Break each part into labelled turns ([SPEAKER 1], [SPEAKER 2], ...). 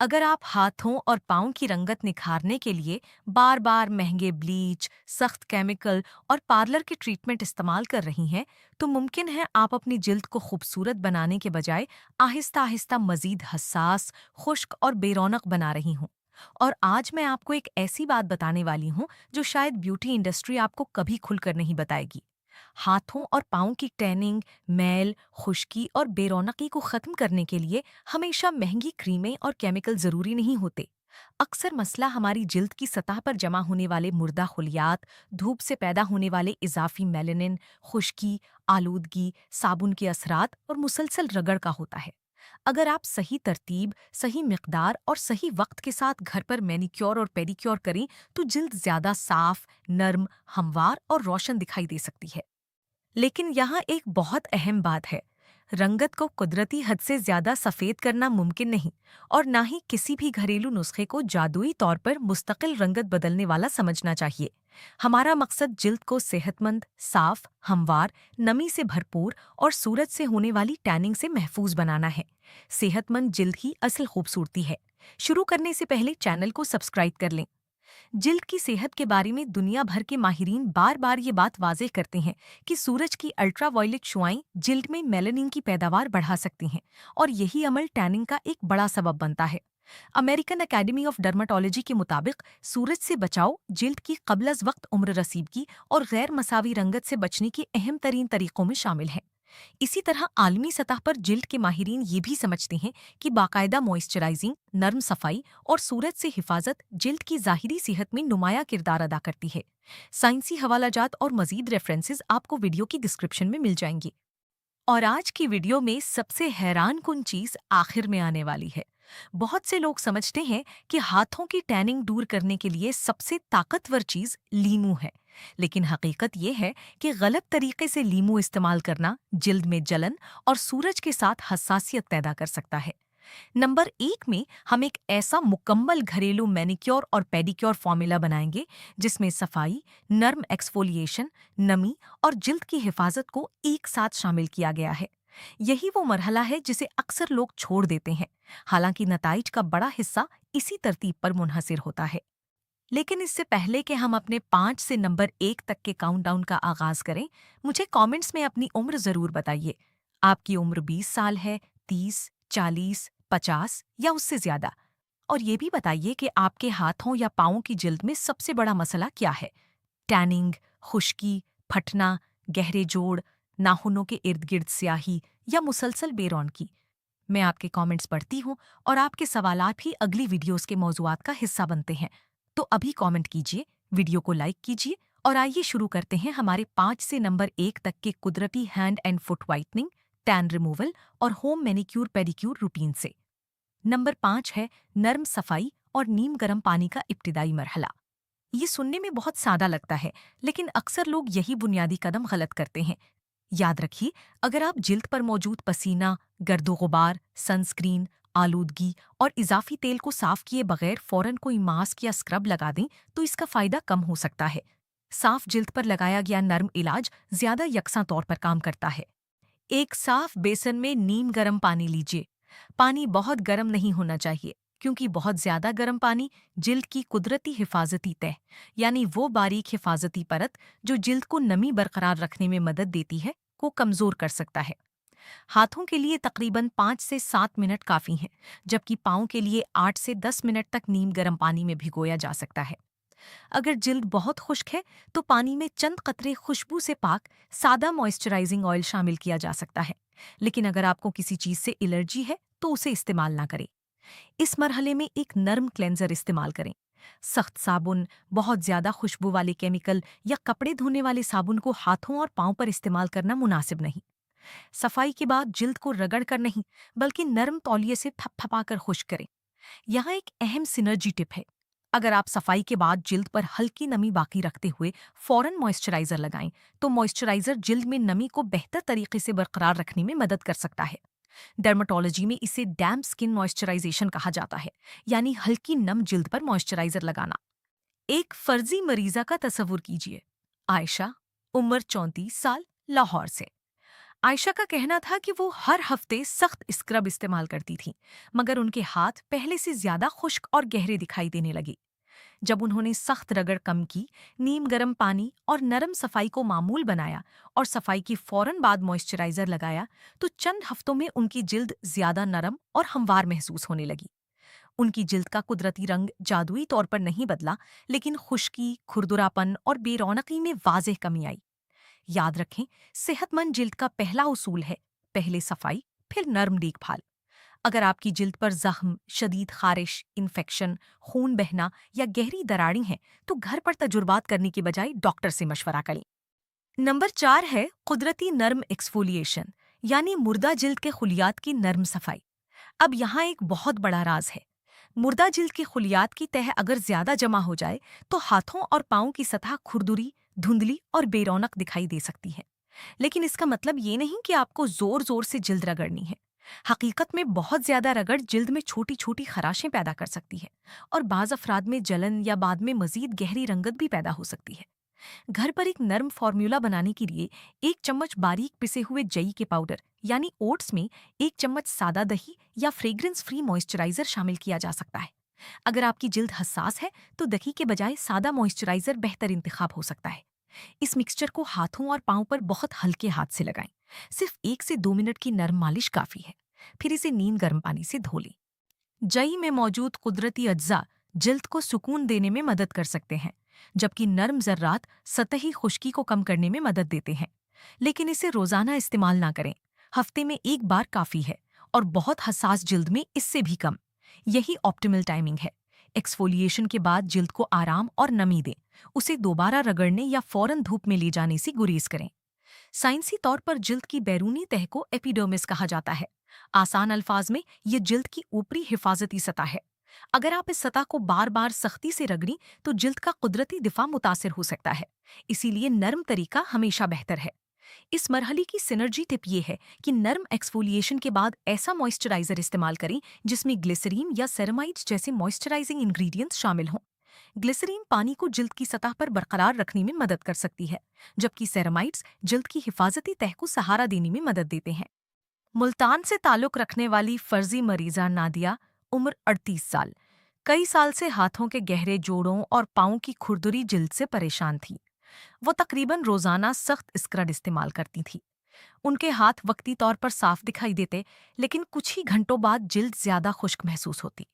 [SPEAKER 1] अगर आप हाथों और पाँव की रंगत निखारने के लिए बार बार महंगे ब्लीच, सख्त केमिकल और पार्लर के ट्रीटमेंट इस्तेमाल कर रही हैं, तो मुमकिन है आप अपनी जिल्द को खूबसूरत बनाने के बजाय आहिस्ता आहिस्ता मजीद हसास, खुश्क और बेरौनक बना रही हूँ। और आज मैं आपको एक ऐसी बात बताने वाली हूँ जो शायद ब्यूटी इंडस्ट्री आपको कभी खुलकर नहीं बताएगी। हाथों और पाँव की टैनिंग, मैल, खुश्की और बेरौनकी को खत्म करने के लिए हमेशा महंगी क्रीमें और केमिकल जरूरी नहीं होते। अक्सर मसला हमारी जिल्द की सतह पर जमा होने वाले मुर्दा खुलियात, धूप से पैदा होने वाले इजाफी मेलानिन, खुश्की, आलूदगी, साबुन के असरात और मुसलसल रगड़ का होता है। अगर आप सही तरतीब, सही मिकदार और सही वक्त के साथ घर पर मैनिक्योर और पेडिक्योर करें, तो जिल्द ज्यादा साफ, नर्म, हमवार और रोशन दिखाई दे सकती है। लेकिन यहाँ एक बहुत अहम बात है। रंगत को कुदरती हद से ज्यादा सफेद करना मुमकिन नहीं, और ना ही किसी भी घरेलू नुस्खे को जादुई तौर पर मुस्तकिल रंगत बदलने वाला समझना चाहिए। हमारा मकसद जिल्द को सेहतमंद, साफ, हमवार, नमी से भरपूर और सूरज से होने वाली टैनिंग से महफूज बनाना है। सेहतमंद जिल्द ही असल खूबसूरती है। शुरू करने से पहले चैनल को सब्सक्राइब कर लें। जिल्द की सेहत के बारे में दुनिया भर के माहिरीन बार बार ये बात वाज़ेह करते हैं कि सूरज की अल्ट्रावायलेट शुआएं जिल्द में मेलानिन की पैदावार बढ़ा सकती हैं, और यही अमल टैनिंग का एक बड़ा सबब बनता है। अमेरिकन एकेडमी ऑफ डर्माटोलॉजी के मुताबिक सूरज से बचाव जिल्द की कबल अज वक्त उम्र रसीदगी और गैर मसावी रंगत से बचने के अहम तरीन तरीकों में शामिल है। इसी तरह आलमी सतह पर जिल्द के माहिरीन ये भी समझते हैं कि बाकायदा मॉइस्चराइजिंग, नर्म सफाई और सूरज से हिफाजत जिल्द की ज़ाहिरी सेहत में नुमाया किरदार अदा करती है। साइंसी हवालाजात और मजीद रेफरेंसेस आपको वीडियो की डिस्क्रिप्शन में मिल जाएंगी। और आज की वीडियो में सबसे हैरान कुन चीज आखिर में आने वाली है। बहुत से लोग समझते हैं कि हाथों की टैनिंग दूर करने के लिए सबसे ताकतवर चीज लीमू है, लेकिन हकीकत ये है कि गलत तरीके से लीमू इस्तेमाल करना जिल्द में जलन और सूरज के साथ हसासियत पैदा कर सकता है। नंबर 1 में हम एक ऐसा मुकम्मल घरेलू मैनिक्योर और पेडिक्योर फॉर्मूला बनाएंगे जिसमें सफाई, नर्म एक्सफोलिएशन, नमी और जिल्द की हिफाजत को एक साथ शामिल किया गया है। यही वो मरहला है जिसे अक्सर लोग छोड़ देते हैं, हालांकि नताइज का बड़ा हिस्सा इसी तरतीब पर मुनहसिर होता है। लेकिन इससे पहले कि हम अपने 5 से नंबर 1 तक के काउंटडाउन का आगाज करें, मुझे कमेंट्स में अपनी उम्र जरूर बताइए। आपकी उम्र 20 साल है, 30, 40, 50 या उससे ज्यादा? और ये भी बताइए कि आपके हाथों या पाँवों की जिल्द में सबसे बड़ा मसला क्या है? टैनिंग, खुश्की, फटना, गहरे जोड़, नाखूनों के इर्द गिर्द स्याही या मुसलसल बेरौनकी? मैं आपके कमेंट्स पढ़ती हूँ, और आपके सवालात भी अगली वीडियोस के मौज़ूआत का हिस्सा बनते हैं। तो अभी कमेंट कीजिए, वीडियो को लाइक कीजिए, और आइए शुरू करते हैं हमारे 5 से नंबर 1 तक के कुदरती hand and foot whitening, tan removal और होम मैनिक्यूर पेडिक्यूर रूटीन से। नंबर 5 है नर्म सफाई और नीम गर्म पानी का इब्तिदाई मरहला। ये सुनने में बहुत सादा लगता है, लेकिन अक्सर लोग यही बुनियादी कदम गलत करते हैं। याद रखिए, अगर आप जिल्द पर मौजूद पसीना, गर्दो-गुबार, सनस्क्रीन, आलूदगी और इजाफी तेल को साफ किए बगैर फौरन कोई मास्क या स्क्रब लगा दें, तो इसका फायदा कम हो सकता है। साफ जिल्द पर लगाया गया नर्म इलाज ज्यादा यकसा तौर पर काम करता है। एक साफ बेसन में नीम गर्म पानी लीजिए। पानी बहुत गर्म नहीं होना चाहिए, क्योंकि बहुत ज्यादा गर्म पानी जिल्द की कुदरती हिफाजती तह, यानी वो बारीक हिफाजती परत जो जिल्द को नमी बरकरार रखने में मदद देती है, को कमजोर कर सकता है। हाथों के लिए तकरीबन 5 से 7 मिनट काफी हैं, जबकि पाँव के लिए 8 से 10 मिनट तक नीम गर्म पानी में भिगोया जा सकता है। अगर जिल्द बहुत खुश्क है, तो पानी में चंद कतरे खुशबू से पाक सादा मॉइस्चराइजिंग ऑयल शामिल किया जा सकता है। लेकिन अगर आपको किसी चीज से एलर्जी है, तो उसे इस्तेमाल ना करें। इस मरहले में एक नर्म क्लेंजर इस्तेमाल करें। सख्त साबुन, बहुत ज्यादा खुशबू वाले केमिकल या कपड़े धोने वाले साबुन को हाथों और पाँव पर इस्तेमाल करना मुनासिब नहीं। सफाई के बाद जिल्द को रगड़ कर नहीं, बल्कि नर्म तौलिए से थपथपाकर खुश्क करें। यहाँ एक अहम सिनर्जी टिप है। अगर आप सफाई के बाद जिल्द पर हल्की नमी बाकी रखते हुए फौरन मॉइस्चराइजर लगाएं, तो मॉइस्चराइजर जिल्द में नमी को बेहतर तरीके से बरकरार रखने में मदद कर सकता है। डर्माटोलॉजी में इसे डैम्प स्किन मॉइस्चराइजेशन कहा जाता है, यानी हल्की नम जिल्द पर मॉइस्चराइजर लगाना। एक फर्जी मरीजा का तसव्वुर कीजिए। आयशा, उम्र 34 साल, लाहौर से। आयशा का कहना था कि वो हर हफ्ते सख्त स्क्रब इस्तेमाल करती थीं, मगर उनके हाथ पहले से ज्यादा खुश्क और गहरे दिखाई देने लगे। जब उन्होंने सख्त रगड़ कम की, नीम गर्म पानी और नरम सफाई को मामूल बनाया और सफाई की फौरन बाद मॉइस्चराइजर लगाया, तो चंद हफ्तों में उनकी जिल्द ज्यादा नरम और हमवार महसूस होने लगी। उनकी जिल्द का कुदरती रंग जादुई तौर पर नहीं बदला, लेकिन खुश्की, खुरदुरापन और बेरौनकी में वाज़ेह कमी आई। याद रखें, सेहतमंद जिल्द का पहला उसूल है पहले सफाई, फिर नर्म देखभाल। अगर आपकी जिल्द पर जख्म, शदीद खारिश, इन्फेक्शन, खून बहना या गहरी दरारें हैं, तो घर पर तजुर्बात करने के बजाय डॉक्टर से मशवरा करें। नंबर 4 है कुदरती नर्म एक्सफोलिएशन, यानी मुर्दा जिल्द के खुलियात की नर्म सफाई। अब यहाँ एक बहुत बड़ा राज है। मुर्दा जिल्द की खुलियात की तह अगर ज्यादा जमा हो जाए, तो हाथों और पाँव की सतह खुरदुरी, धुंधली और बेरौनक दिखाई दे सकती है। लेकिन इसका मतलब ये नहीं कि आपको जोर जोर से जिल्द रगड़नी है। हकीकत में बहुत ज्यादा रगड़ जिल्द में छोटी छोटी खराशें पैदा कर सकती है और बाज अफराद में जलन या बाद में मजीद गहरी रंगत भी पैदा हो सकती है। घर पर एक नर्म फॉर्मूला बनाने के लिए 1 चम्मच बारीक पिसे हुए जई के पाउडर यानी ओट्स में 1 चम्मच सादा दही या फ्रेग्रेंस फ्री मॉइस्चराइजर शामिल किया जा सकता है। अगर आपकी जिल्द हसास है, तो दही के बजाय सादा मॉइस्चराइजर बेहतर इंतखाब हो सकता है। इस मिक्सचर को हाथों और पांव पर बहुत हल्के हाथ से लगाएं। सिर्फ 1 से 2 मिनट की नर्म मालिश काफी है। फिर इसे नीम गर्म पानी से धो लें। जई में मौजूद कुदरती अज्जा जिल्द को सुकून देने में मदद कर सकते हैं, जबकि नर्म जर्रात सतही खुश्की को कम करने में मदद देते हैं। लेकिन इसे रोजाना इस्तेमाल ना करें। हफ्ते में एक बार काफी है, और बहुत हसास जिल्द में इससे भी कम। यही ऑप्टिमल टाइमिंग है। एक्सफोलिएशन के बाद जिल्द को आराम और नमी दें। उसे दोबारा रगड़ने या फौरन धूप में ले जाने से गुरेज करें। साइंसी तौर पर जिल्द की बैरूनी तह को एपिडर्मिस कहा जाता है। आसान अल्फाज में ये जिल्द की ऊपरी हिफाजती सतह है। अगर आप इस सतह को बार बार सख्ती से रगड़ी, तो जिल्द का कुदरती दिफा मुतासिर हो सकता है। इसीलिए नर्म तरीका हमेशा बेहतर है। इस मरहले की सिनर्जी टिप ये है कि नर्म एक्सफोलिएशन के बाद ऐसा मॉइस्चराइजर इस्तेमाल करें जिसमें ग्लिसरीन या सेरामाइड्स जैसे मॉइस्चराइजिंग इंग्रेडिएंट्स शामिल हों। ग्लिसरीन पानी को जिल्द की सतह पर बरकरार रखने में मदद कर सकती है, जबकि सेरामाइड्स जिल्द की हिफाजती तह को सहारा देने में मदद देते हैं। मुल्तान से ताल्लुक रखने वाली फर्जी मरीजा नादिया, उम्र 38 साल, कई साल से हाथों के गहरे जोड़ों और पाँव की खुरदुरी जिल्द से परेशान थी। वो तकरीबन रोजाना सख्त स्क्रब इस्तेमाल करती थी। उनके हाथ वक्ती तौर पर साफ दिखाई देते, लेकिन कुछ ही घंटों बाद जिल्द ज्यादा खुश्क महसूस होती।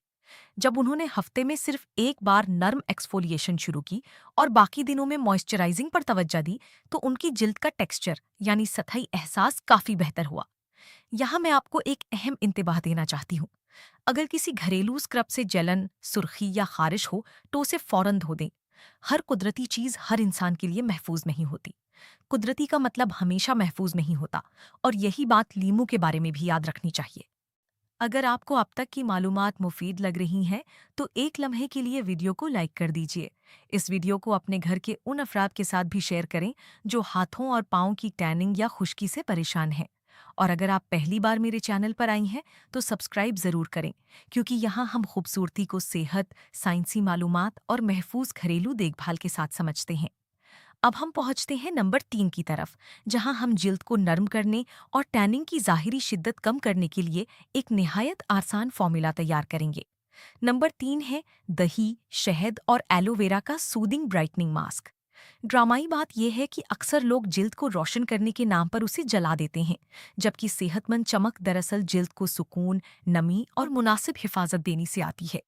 [SPEAKER 1] जब उन्होंने हफ्ते में सिर्फ एक बार नर्म एक्सफोलिएशन शुरू की और बाकी दिनों में मॉइस्चराइजिंग पर तवज्जो दी, तो उनकी जिल्द का टेक्सचर यानी सतही एहसास काफी बेहतर हुआ। यहाँ मैं आपको एक अहम इंतबाह देना चाहती हूँ। अगर किसी घरेलू स्क्रब से जलन, सुर्खी या खारिश हो, तो उसे फौरन धो दें। हर कुदरती चीज हर इंसान के लिए महफूज नहीं होती। कुदरती का मतलब हमेशा महफूज नहीं होता, और यही बात लीमू के बारे में भी याद रखनी चाहिए। अगर आपको अब तक की मालूमात मुफीद लग रही हैं, तो एक लम्हे के लिए वीडियो को लाइक कर दीजिए। इस वीडियो को अपने घर के उन अफराद के साथ भी शेयर करें जो हाथों और पाँव की टैनिंग या खुश्की से परेशान हैं। और अगर आप पहली बार मेरे चैनल पर आई हैं, तो सब्सक्राइब ज़रूर करें, क्योंकि यहाँ हम खूबसूरती को सेहत, साइंसी मालूमात और महफूज घरेलू देखभाल के साथ समझते हैं। अब हम पहुंचते हैं नंबर 3 की तरफ, जहां हम जिल्द को नर्म करने और टैनिंग की ज़ाहिरी शिद्दत कम करने के लिए एक निहायत आसान फॉर्मूला तैयार करेंगे। नंबर 3 है दही, शहद और एलोवेरा का सूदिंग ब्राइटनिंग मास्क। ड्रामाई बात यह है कि अक्सर लोग जिल्द को रोशन करने के नाम पर उसे जला देते हैं, जबकि सेहतमंद चमक दरअसल जिल्द को सुकून, नमी और मुनासिब हिफाजत देने से आती है।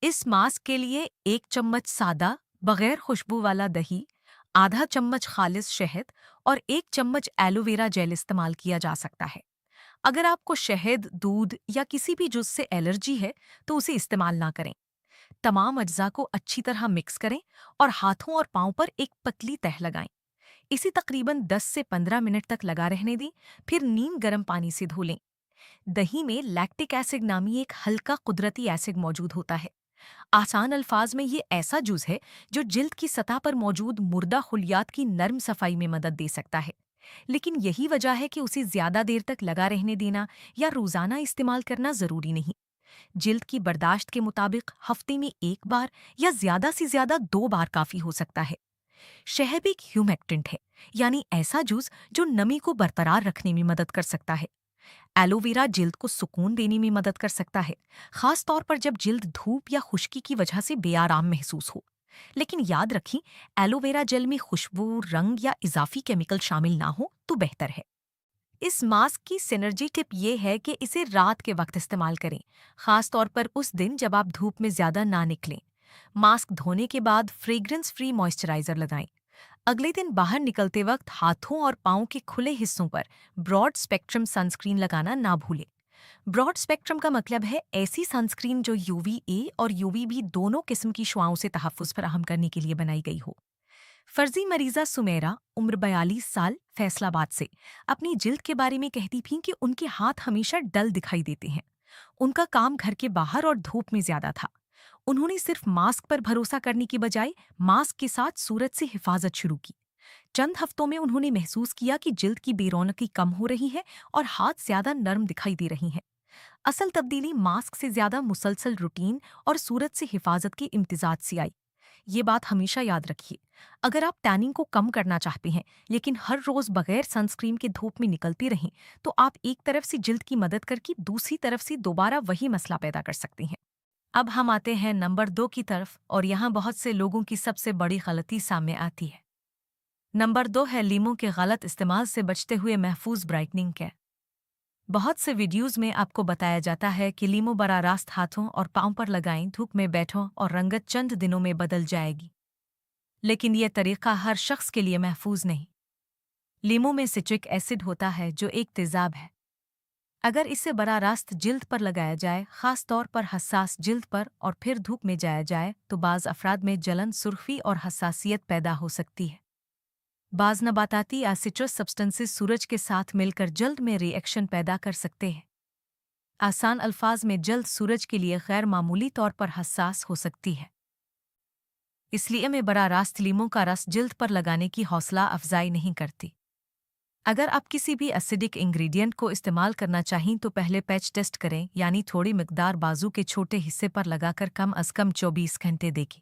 [SPEAKER 1] इस मास्क के लिए 1 चम्मच सादा, बगैर खुशबू वाला दही, आधा चम्मच खालिस शहद और 1 चम्मच एलोवेरा जेल इस्तेमाल किया जा सकता है। अगर आपको शहद, दूध या किसी भी जुज़ से एलर्जी है, तो उसे इस्तेमाल ना करें। तमाम अज्जा को अच्छी तरह मिक्स करें और हाथों और पाँव पर एक पतली तह लगाएं। इसे तकरीबन 10 से 15 मिनट तक लगा रहने दें, फिर नीम गर्म पानी से धो लें। दही में लैक्टिक एसिड नामी एक हल्का कुदरती एसिड मौजूद होता है। आसान अल्फाज में ये ऐसा जूस है जो जिल्द की सतह पर मौजूद मुर्दा खुलियात की नर्म सफाई में मदद दे सकता है। लेकिन यही वजह है कि उसे ज्यादा देर तक लगा रहने देना या रोजाना इस्तेमाल करना जरूरी नहीं। जिल्द की बर्दाश्त के मुताबिक हफ्ते में एक बार या ज्यादा से ज्यादा 2 बार काफी हो सकता है। शहद एक ह्यूमेक्टेंट है, यानी ऐसा जूस जो नमी को बरकरार रखने में मदद कर सकता है। एलोवेरा जिल्द को सुकून देने में मदद कर सकता है, खास तौर पर जब जिल्द धूप या खुश्की की वजह से बेआराम महसूस हो। लेकिन याद रखें, एलोवेरा जेल में खुशबू, रंग या इजाफी केमिकल शामिल ना हो तो बेहतर है। इस मास्क की सिनर्जी टिप ये है कि इसे रात के वक्त इस्तेमाल करें, खास तौर पर उस दिन जब आप धूप में ज्यादा ना निकलें। मास्क धोने के बाद फ्रेग्रेंस फ्री मॉइस्चराइजर लगाएं। अगले दिन बाहर निकलते वक्त हाथों और पाँव के खुले हिस्सों पर ब्रॉड स्पेक्ट्रम सनस्क्रीन लगाना ना भूलें। ब्रॉड स्पेक्ट्रम का मतलब है ऐसी सनस्क्रीन जो यूवीए और यूवीबी दोनों किस्म की शुआओं से तहफ़्फ़ुज़ फराहम करने के लिए बनाई गई हो। फर्जी मरीजा सुमेरा, उम्र 42 साल, फैसलाबाद से, अपनी जिल्द के बारे में कहती थीं कि उनके हाथ हमेशा डल दिखाई देते हैं। उनका काम घर के बाहर और धूप में ज्यादा था। उन्होंने सिर्फ मास्क पर भरोसा करने की बजाय मास्क के साथ सूरज से हिफाजत शुरू की। चंद हफ्तों में उन्होंने महसूस किया कि जिल्द की बेरौनकी कम हो रही है और हाथ ज्यादा नरम दिखाई दे रही हैं। असल तब्दीली मास्क से ज्यादा मुसलसल रूटीन और सूरज से हिफाजत के इम्तिजाज से आई। ये बात हमेशा याद रखिए, अगर आप टैनिंग को कम करना चाहते हैं लेकिन हर रोज बगैर सनस्क्रीन के धूप में निकलते रहें, तो आप एक तरफ से जिल्द की मदद करके दूसरी तरफ से दोबारा वही मसला पैदा कर सकते हैं। अब हम आते हैं नंबर 2 की तरफ, और यहाँ बहुत से लोगों की सबसे बड़ी गलती सामने आती है। नंबर 2 है लीमों के गलत इस्तेमाल से बचते हुए महफूज ब्राइटनिंग केयर। बहुत से वीडियोज़ में आपको बताया जाता है कि लीमो बरा रास्त हाथों और पाँव पर लगाएं, धूप में बैठो और रंगत चंद दिनों में बदल जाएगी। लेकिन यह तरीका हर शख्स के लिए महफूज नहीं। लीमो में सिट्रिक एसिड होता है जो एक तेजाब है। अगर इसे बरा रास्त जिल्द पर लगाया जाए, खास तौर पर हसास जिल्द पर, और फिर धूप में जाया जाए, तो बाज़ अफराद में जलन, सुर्खी और हसासियत पैदा हो सकती है। बाज़ नबाताती या सिट्रस सब्सटेंसेस सूरज के साथ मिलकर जल्द में रिएक्शन पैदा कर सकते हैं। आसान अल्फाज में, जल्द सूरज के लिए गैर मामूली तौर पर हसास हो सकती है। इसलिए मैं बरा रास्त लीमों का रस जिल्द पर लगाने की हौसला अफजाई नहीं करती। अगर आप किसी भी एसिडिक इंग्रेडिएंट को इस्तेमाल करना चाहें तो पहले पैच टेस्ट करें, यानी थोड़ी मिकदार बाजू के छोटे हिस्से पर लगाकर कम अज कम 24 घंटे देखें।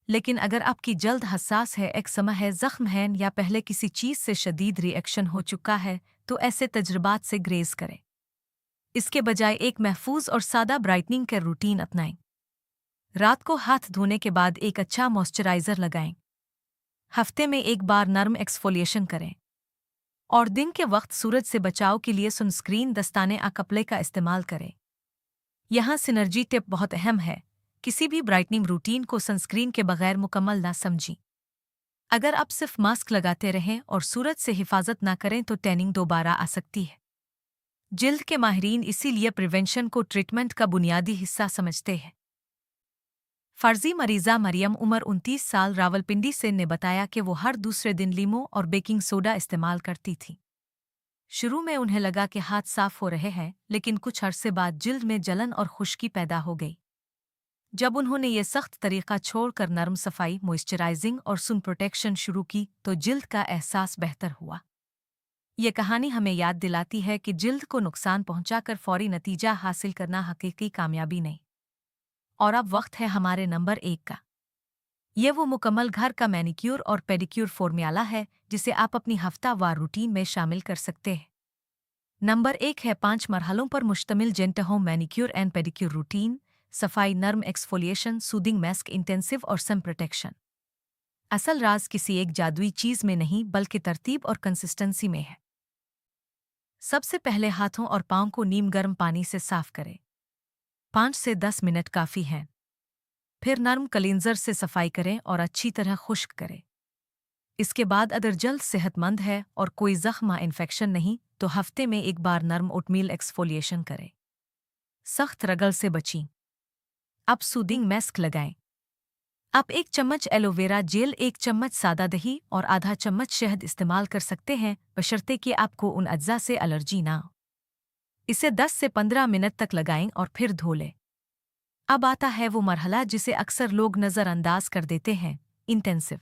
[SPEAKER 1] लेकिन अगर आपकी जल्द हसास है, एक्समा है, जख्म है या पहले किसी चीज़ से शदीद रिएक्शन हो चुका है, तो ऐसे तजुर्बात से ग्रेज करें। इसके बजाय एक महफूज और सादा ब्राइटनिंग का रूटीन अपनाएं। रात को हाथ धोने के बाद एक अच्छा मॉइस्चराइजर लगाएं। हफ्ते में एक बार नर्म एक्सफोलिएशन करें। और दिन के वक्त सूरज से बचाव के लिए सनस्क्रीन, दस्ताने या कपड़े का इस्तेमाल करें। यहाँ सिनर्जी टिप बहुत अहम है, किसी भी ब्राइटनिंग रूटीन को सनस्क्रीन के बगैर मुकम्मल ना समझें। अगर आप सिर्फ मास्क लगाते रहें और सूरज से हिफाजत ना करें तो टैनिंग दोबारा आ सकती है। जिल्द के माहिरीन इसीलिए प्रिवेंशन को ट्रीटमेंट का बुनियादी हिस्सा समझते हैं। फर्जी मरीजा मरियम, उम्र 29 साल, रावलपिंडी से, ने बताया कि वो हर दूसरे दिन लीमो और बेकिंग सोडा इस्तेमाल करती थी। शुरू में उन्हें लगा कि हाथ साफ हो रहे हैं, लेकिन कुछ अरसे बाद जिल्द में जलन और खुश्की पैदा हो गई। जब उन्होंने ये सख्त तरीका छोड़कर नरम सफाई, मॉइस्चराइजिंग और सन प्रोटेक्शन शुरू की तो जिल्द का एहसास बेहतर हुआ। ये कहानी हमें याद दिलाती है कि जिल्द को नुकसान पहुंचाकर फौरी नतीजा हासिल करना हकीकी कामयाबी नहीं। और अब वक्त है हमारे नंबर 1 का। ये वो मुकम्मल घर का मैनिक्योर और पेडिक्योर फॉर्मूला है जिसे आप अपनी हफ्तावार रूटीन में शामिल कर सकते हैं। नंबर 1 है 5 मरहलों पर मुश्तमिल gentle home manicure and pedicure routine. सफाई, नर्म एक्सफोलिएशन, सूदिंग मास्क, इंटेंसिव और सन प्रोटेक्शन। असल राज किसी एक जादुई चीज में नहीं, बल्कि तरतीब और कंसिस्टेंसी में है। सबसे पहले हाथों और पाँव को नीम गर्म पानी से साफ करें। 5 से 10 मिनट काफ़ी हैं। फिर नर्म क्लींजर से सफाई करें और अच्छी तरह खुश्क करें। इसके बाद अगर जल्द सेहतमंद है और कोई जख्म या इन्फेक्शन नहीं, तो हफ्ते में एक बार नर्म ओटमील एक्सफोलिएशन करें। सख्त रगड़ से बचें। अब सूदिंग मास्क लगाएं। आप 1 चम्मच एलोवेरा जेल, 1 चम्मच सादा दही और आधा चम्मच शहद इस्तेमाल कर सकते हैं, बशर्ते कि आपको उन अज्जा से एलर्जी ना हो। इसे 10 से 15 मिनट तक लगाएं और फिर धो लें। अब आता है वो मरहला जिसे अक्सर लोग नज़रअंदाज कर देते हैं, इंटेंसिव।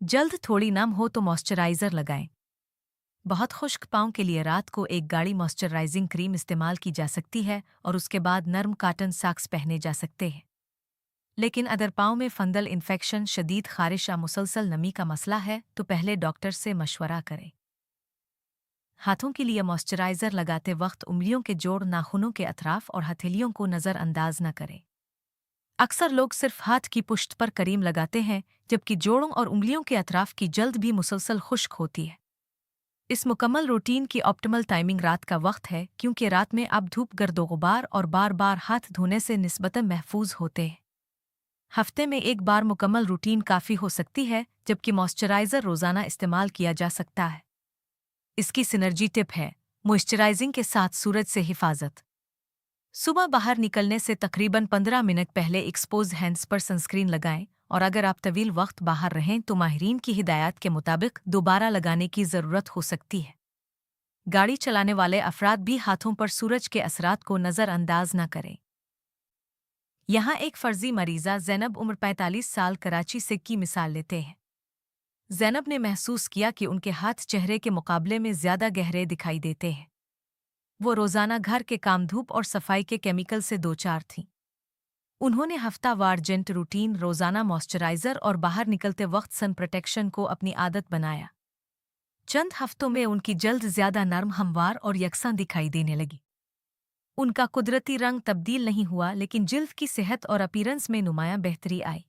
[SPEAKER 1] जल्द थोड़ी नम हो तो मॉइस्चराइजर लगाएं। बहुत खुश्क पाँव के लिए रात को एक गाढ़ी मॉइस्चराइजिंग क्रीम इस्तेमाल की जा सकती है और उसके बाद नर्म कॉटन सॉक्स पहने जा सकते हैं। लेकिन अगर पाँव में फंगल इन्फेक्शन, शदीद खारिश या मुसलसल नमी का मसला है तो पहले डॉक्टर से मशवरा करें। हाथों के लिए मॉइस्चराइज़र लगाते वक्त उंगलियों के जोड़, नाखूनों के अतराफ और हथेलियों को नज़रअंदाज न करें। अक्सर लोग सिर्फ हाथ की पुष्ट पर क्रीम लगाते हैं, जबकि जोड़ों और उंगलियों के अतराफ की जल्द भी मुसलसल खुश्क होती है। इस मुकम्मल रूटीन की ऑप्टिमल टाइमिंग रात का वक्त है, क्योंकि रात में आप धूप, गर्दो गुबार और बार बार हाथ धोने से निस्बतन महफूज होते हैं। हफ्ते में एक बार मुकम्मल रूटीन काफ़ी हो सकती है, जबकि मॉइस्चराइज़र रोज़ाना इस्तेमाल किया जा सकता है। इसकी सिनर्जी टिप है: मॉइस्चराइजिंग के साथ सूरज से हिफाजत। सुबह बाहर निकलने से तकरीबन 15 मिनट पहले एक्सपोज हैंड्स पर सनस्क्रीन लगाएं, और अगर आप तवील वक्त बाहर रहें तो माहिरीन की हिदायत के मुताबिक दोबारा लगाने की ज़रूरत हो सकती है। गाड़ी चलाने वाले अफराद भी हाथों पर सूरज के असरात को नज़रअंदाज न करें। यहाँ एक फर्जी मरीज़ा ज़ैनब, उम्र 45 साल, कराची से की मिसाल लेते हैं। ज़ैनब ने महसूस किया कि उनके हाथ चेहरे के मुकाबले में ज़्यादा गहरे दिखाई देते हैं। वो रोज़ाना घर के काम, धूप और सफाई के केमिकल से दो चार थीं। उन्होंने हफ्तावार जेंट रूटीन, रोज़ाना मॉइस्चराइज़र और बाहर निकलते वक्त सन प्रोटेक्शन को अपनी आदत बनाया। चंद हफ्तों में उनकी जल्द ज़्यादा नरम, हमवार और यकसां दिखाई देने लगी। उनका कुदरती रंग तब्दील नहीं हुआ, लेकिन जिल्द की सेहत और अपीयरेंस में नुमायां बेहतरी आई।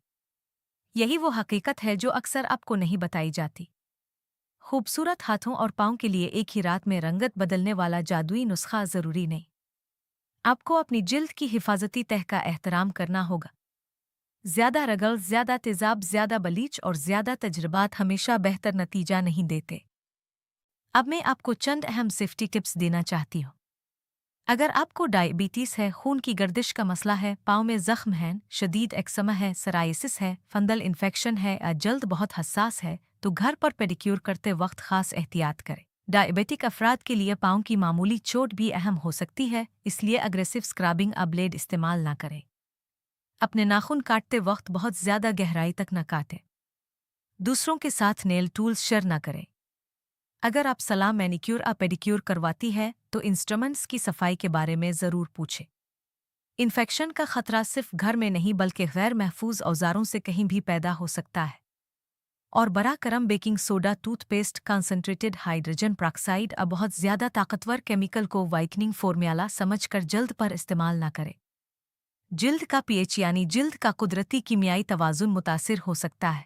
[SPEAKER 1] यही वो हकीकत है जो अक्सर आपको नहीं बताई जाती। खूबसूरत हाथों और पाँव के लिए एक ही रात में रंगत बदलने वाला जादुई नुस्खा ज़रूरी नहीं। आपको अपनी जिल्द की हिफाजती तह का एहतराम करना होगा। ज़्यादा रगड़, ज़्यादा तेज़ाब, ज़्यादा बलीच और ज़्यादा तजर्बात हमेशा बेहतर नतीजा नहीं देते। अब मैं आपको चंद अहम सेफ्टी टिप्स देना चाहती हूँ। अगर आपको डायबिटीज़ है, खून की गर्दिश का मसला है, पाँव में ज़ख्म हैं, शदीद एक्समा है, सराइसिस है, फंगल इन्फेक्शन है या जल्द बहुत हसास है, तो घर पर पेडिक्योर करते वक्त खास एहतियात करें। डायबिटिक अफराद के लिए पाँव की मामूली चोट भी अहम हो सकती है, इसलिए अग्रेसिव स्क्रबिंग या ब्लेड इस्तेमाल ना करें। अपने नाखून काटते वक्त बहुत ज़्यादा गहराई तक न काटें। दूसरों के साथ नेल टूल्स शेयर न करें। अगर आप सलाह मैनिक्योर या पेडिक्योर करवाती है तो इंस्ट्रूमेंट्स की सफाई के बारे में ज़रूर पूछें। इन्फेक्शन का खतरा सिर्फ घर में नहीं बल्कि गैर महफूज औजारों से कहीं भी पैदा हो सकता है। और बरा करम baking soda, toothpaste, concentrated hydrogen peroxide और बहुत ज़्यादा ताकतवर केमिकल को वाइटनिंग फॉर्मूला समझकर जल्द पर इस्तेमाल न करें। जिल्द का पीएच यानी जिल्द का कुदरती कीमियाई तवाज़ुन मुतासिर हो सकता है।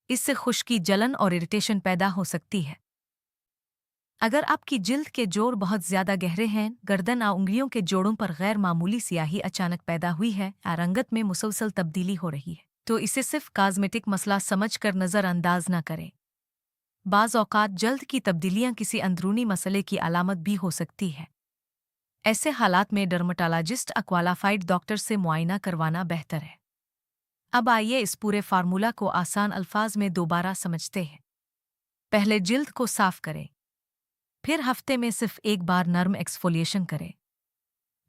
[SPEAKER 1] इससे खुश्की, जलन और इरिटेशन पैदा हो सकती है। अगर आपकी जिल्द के जोड़ बहुत ज़्यादा गहरे हैं, गर्दन या उंगलियों के जोड़ों पर गैर मामूली स्याही अचानक पैदा हुई है या रंगत में मुसलसल तब्दीली हो रही है, तो इसे सिर्फ कॉस्मेटिक मसला समझकर नज़रअंदाज न करें। बाज़ औक़ात जल्द की तब्दीलियां किसी अंदरूनी मसले की अलामत भी हो सकती है। ऐसे हालात में डर्मेटोलॉजिस्ट या क्वालिफाइड डॉक्टर से मुआयना करवाना बेहतर है। अब आइए इस पूरे फार्मूला को आसान अल्फाज में दोबारा समझते हैं। पहले जिल्द को साफ करें, फिर हफ्ते में सिर्फ एक बार नर्म एक्सफोलिएशन करें।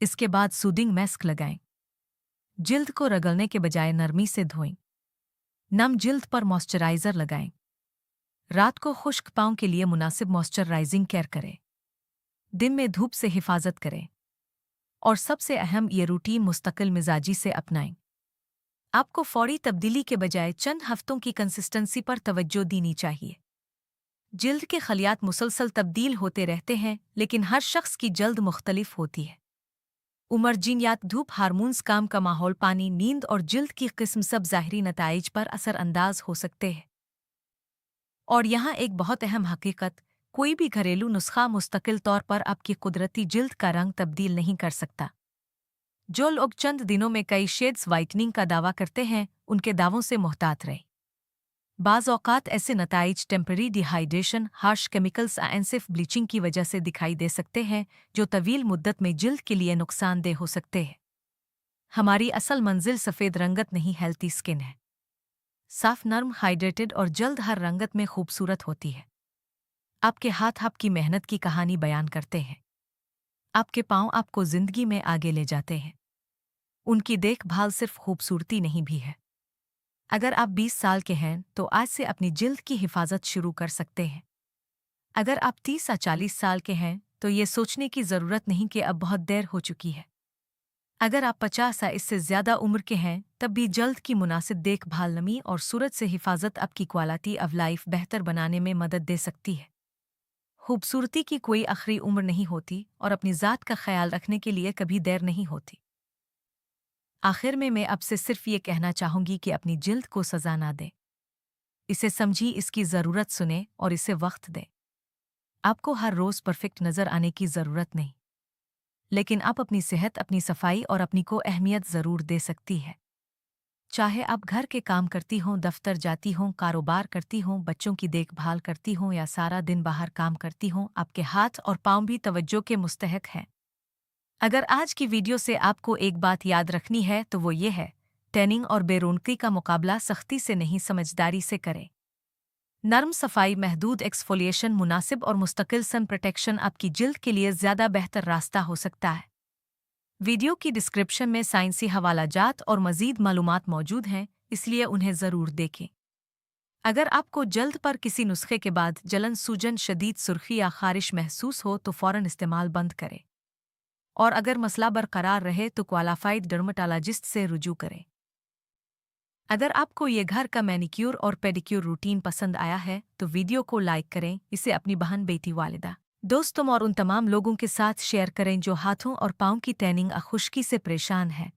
[SPEAKER 1] इसके बाद सूदिंग मास्क लगाएं। जिल्द को रगड़ने के बजाय नरमी से धोएं। नम जिल्द पर मॉइस्चराइज़र लगाएं। रात को खुश्क पाँव के लिए मुनासिब मॉइस्चराइजिंग केयर करें। दिन में धूप से हिफाजत करें। और सबसे अहम, ये रूटीन मुस्तकिल मिजाजी से अपनाएं। आपको फौरी तब्दीली के बजाय चंद हफ्तों की कंसिस्टेंसी पर तवज्जो देनी चाहिए। जिल्द के खलियात मुसलसल तब्दील होते रहते हैं, लेकिन हर शख्स की जल्द मुख्तलिफ होती है। उम्र, जीनियात, धूप, हार्मोन्स, काम का माहौल, पानी, नींद और जिल्द की किस्म सब ज़ाहिरी नताइज पर असरअंदाज हो सकते हैं। और यहाँ एक बहुत अहम हकीकत, कोई भी घरेलू नुस्खा मुस्तकिल तौर पर आपकी कुदरती जिल्द का रंग तब्दील नहीं कर सकता। जो लोग चंद दिनों में कई शेड्स वाइटनिंग का दावा करते हैं, उनके दावों से मुहतात रहें। बाज़ औक़ात ऐसे नताइज टेम्पररी डिहाइड्रेशन, हार्श केमिकल्स या एनसिफ ब्लीचिंग की वजह से दिखाई दे सकते हैं, जो तवील मुद्दत में जिल्द के लिए नुकसानदेह हो सकते हैं। हमारी असल मंजिल सफ़ेद रंगत नहीं, हेल्थी स्किन है। साफ, नर्म, हाइड्रेटेड और जल्द हर रंगत में खूबसूरत होती है। आपके हाथ आपकी मेहनत की कहानी बयान करते हैं। आपके पाँव आपको ज़िंदगी में आगे ले जाते हैं। उनकी देखभाल सिर्फ खूबसूरती नहीं भी है। अगर आप 20 साल के हैं तो आज से अपनी जिल्द की हिफाजत शुरू कर सकते हैं। अगर आप 30 या 40 साल के हैं तो ये सोचने की ज़रूरत नहीं कि अब बहुत देर हो चुकी है। अगर आप 50 या इससे ज्यादा उम्र के हैं तब भी जल्द की मुनासिब देखभाल नमी और सूरत से हिफाजत आपकी क्वालिटी ऑफ लाइफ बेहतर बनाने में मदद दे सकती है। खूबसूरती की कोई आखिरी उम्र नहीं होती और अपनी ज़ात का ख्याल रखने के लिए कभी देर नहीं होती। आखिर में मैं आपसे सिर्फ ये कहना चाहूंगी कि अपनी जिल्द को सजा ना दें। इसे समझी, इसकी ज़रूरत सुने और इसे वक्त दें। आपको हर रोज़ परफेक्ट नज़र आने की ज़रूरत नहीं, लेकिन आप अपनी सेहत, अपनी सफाई और अपनी को अहमियत ज़रूर दे सकती है। चाहे आप घर के काम करती हों, दफ्तर जाती हों, कारोबार करती हों, बच्चों की देखभाल करती हों या सारा दिन बाहर काम करती हों, आपके हाथ और पाँव भी तवज्जो के मुस्तहक हैं। अगर आज की वीडियो से आपको एक बात याद रखनी है तो वो ये है, टैनिंग और बेरौनकी का मुकाबला सख्ती से नहीं, समझदारी से करें। नरम सफाई, महदूद एक्सफोलिएशन, मुनासिब और मुस्तकिल सन प्रोटेक्शन आपकी जिल्द के लिए ज़्यादा बेहतर रास्ता हो सकता है। वीडियो की डिस्क्रिप्शन में साइंसी हवालाजात और मज़ीद मालूमात मौजूद हैं, इसलिए उन्हें ज़रूर देखें। अगर आपको जल्द पर किसी नुस्खे के बाद जलन, सूजन, शदीद सुर्खी या खारिश महसूस हो तो फ़ौरन इस्तेमाल बंद करें, और अगर मसला बरकरार रहे तो क्वालिफाइड डर्मेटोलॉजिस्ट से रुजू करें। अगर आपको ये घर का मैनिक्योर और पेडिक्योर रूटीन पसंद आया है तो वीडियो को लाइक करें, इसे अपनी बहन, बेटी, वालिदा, दोस्तों और उन तमाम लोगों के साथ शेयर करें जो हाथों और पाँव की टैनिंग और खुश्की से परेशान हैं।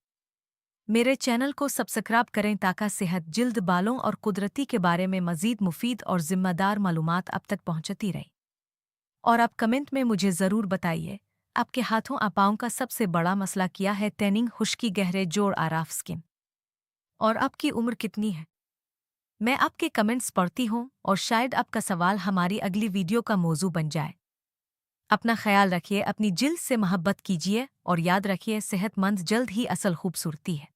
[SPEAKER 1] मेरे चैनल को सब्सक्राइब करें ताकि सेहत, जिल्द, बालों और कुदरती के बारे में मज़ीद मुफीद और ज़िम्मेदार मालूमात अब तक पहुँचती रही। और आप कमेंट में मुझे ज़रूर बताइए, आपके हाथों और पाँव का सबसे बड़ा मसला क्या है? टैनिंग, खुश्की, गहरे जोड़, आराफ स्किन, और आपकी उम्र कितनी है? मैं आपके कमेंट्स पढ़ती हूँ और शायद आपका सवाल हमारी अगली वीडियो का मौजू बन जाए। अपना ख्याल रखिए, अपनी जिल्द से मोहब्बत कीजिए और याद रखिए, सेहतमंद जल्द ही असल खूबसूरती है।